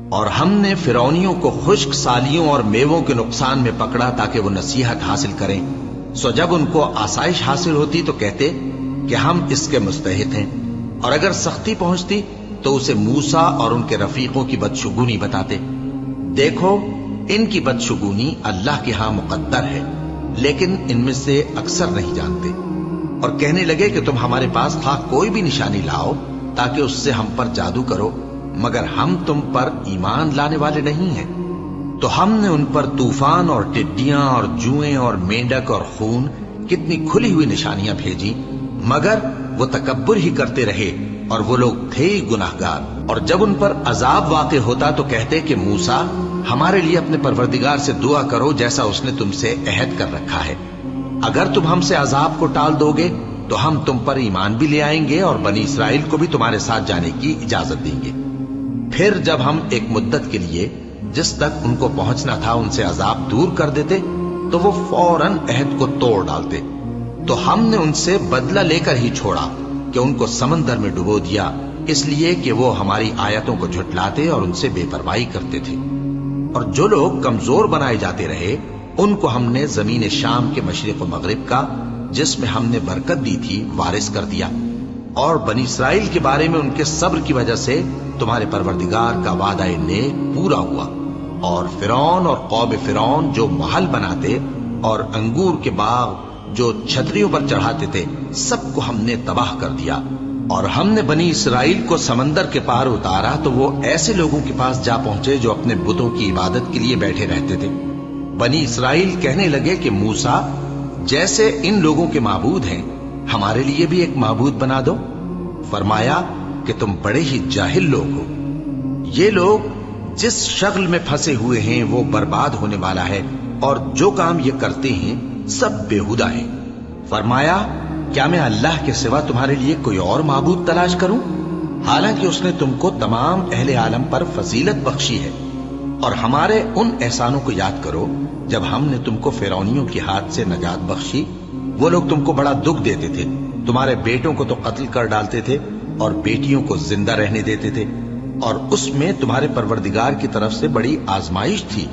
اور ہم نے فرعونیوں کو خشک سالیوں اور میووں کے نقصان میں پکڑا تاکہ وہ نصیحت حاصل کریں، سو جب ان کو آسائش حاصل ہوتی تو کہتے کہ ہم اس کے مستحق ہیں، اور اگر سختی پہنچتی تو اسے موسیٰ اور ان کے رفیقوں کی بدشگونی بتاتے۔ دیکھو ان کی بدشگونی اللہ کے ہاں مقدر ہے، لیکن ان میں سے اکثر نہیں جانتے۔ اور کہنے لگے کہ تم ہمارے پاس خواہ کوئی بھی نشانی لاؤ تاکہ اس سے ہم پر جادو کرو، مگر ہم تم پر ایمان لانے والے نہیں ہیں۔ تو ہم نے ان پر طوفان اور ٹڈیاں اور جوئیں اور مینڈک اور خون کتنی کھلی ہوئی نشانیاں بھیجی، مگر وہ تکبر ہی کرتے رہے، اور وہ لوگ تھے ہی گناہگار۔ اور جب ان پر عذاب واقع ہوتا تو کہتے کہ موسیٰ ہمارے لیے اپنے پروردگار سے دعا کرو جیسا اس نے تم سے عہد کر رکھا ہے، اگر تم ہم سے عذاب کو ٹال دو گے تو ہم تم پر ایمان بھی لے آئیں گے اور بنی اسرائیل کو بھی تمہارے ساتھ جانے کی اجازت دیں گے۔ پھر جب ہم ایک مدت کے لیے جس تک ان کو پہنچنا تھا ان سے عذاب دور کر دیتے تو وہ فوراً عہد کو توڑ ڈالتے، تو ہم نے ان سے بدلہ لے کر ہی چھوڑا کہ ان کو سمندر میں ڈبو دیا، اس لیے کہ وہ ہماری آیتوں کو جھٹلاتے اور ان سے بے پرواہی کرتے تھے۔ اور جو لوگ کمزور بنائے جاتے رہے ان کو ہم نے زمین شام کے مشرق و مغرب کا، جس میں ہم نے برکت دی تھی، وارث کر دیا۔ اور بنی اسرائیل کے بارے میں ان کے صبر کی وجہ سے تمہارے پروردگار کا وعدہ نیک پورا ہوا۔ اور فرعون اور قوم فرعون جو محل بناتے اور انگور کے باغ جو چھتریوں پر چڑھاتے تھے، سب کو ہم نے تباہ کر دیا۔ اور ہم نے بنی اسرائیل کو سمندر کے پار اتارا تو وہ ایسے لوگوں کے پاس جا پہنچے جو اپنے بتوں کی عبادت کے لیے بیٹھے رہتے تھے۔ بنی اسرائیل کہنے لگے کہ موسیٰ جیسے ان لوگوں کے معبود ہیں ہمارے لیے بھی ایک معبود بنا دو۔ فرمایا کہ تم بڑے ہی جاہل لوگ ہو، یہ لوگ جس شغل میں پھنسے ہوئے ہیں وہ برباد ہونے والا ہے، اور جو کام یہ کرتے ہیں سب بیہودہ ہیں۔ فرمایا کیا میں اللہ کے سوا تمہارے لیے کوئی اور معبود تلاش کروں، حالانکہ اس نے تم کو تمام اہل عالم پر فضیلت بخشی ہے۔ اور ہمارے ان احسانوں کو یاد کرو جب ہم نے تم کو فرعونیوں کے ہاتھ سے نجات بخشی، وہ لوگ تم کو بڑا دکھ دیتے تھے، تمہارے بیٹوں کو تو قتل کر ڈالتے تھے اور بیٹیوں کو زندہ رہنے دیتے تھے، اور اس میں تمہارے پروردگار کی طرف سے بڑی آزمائش تھی۔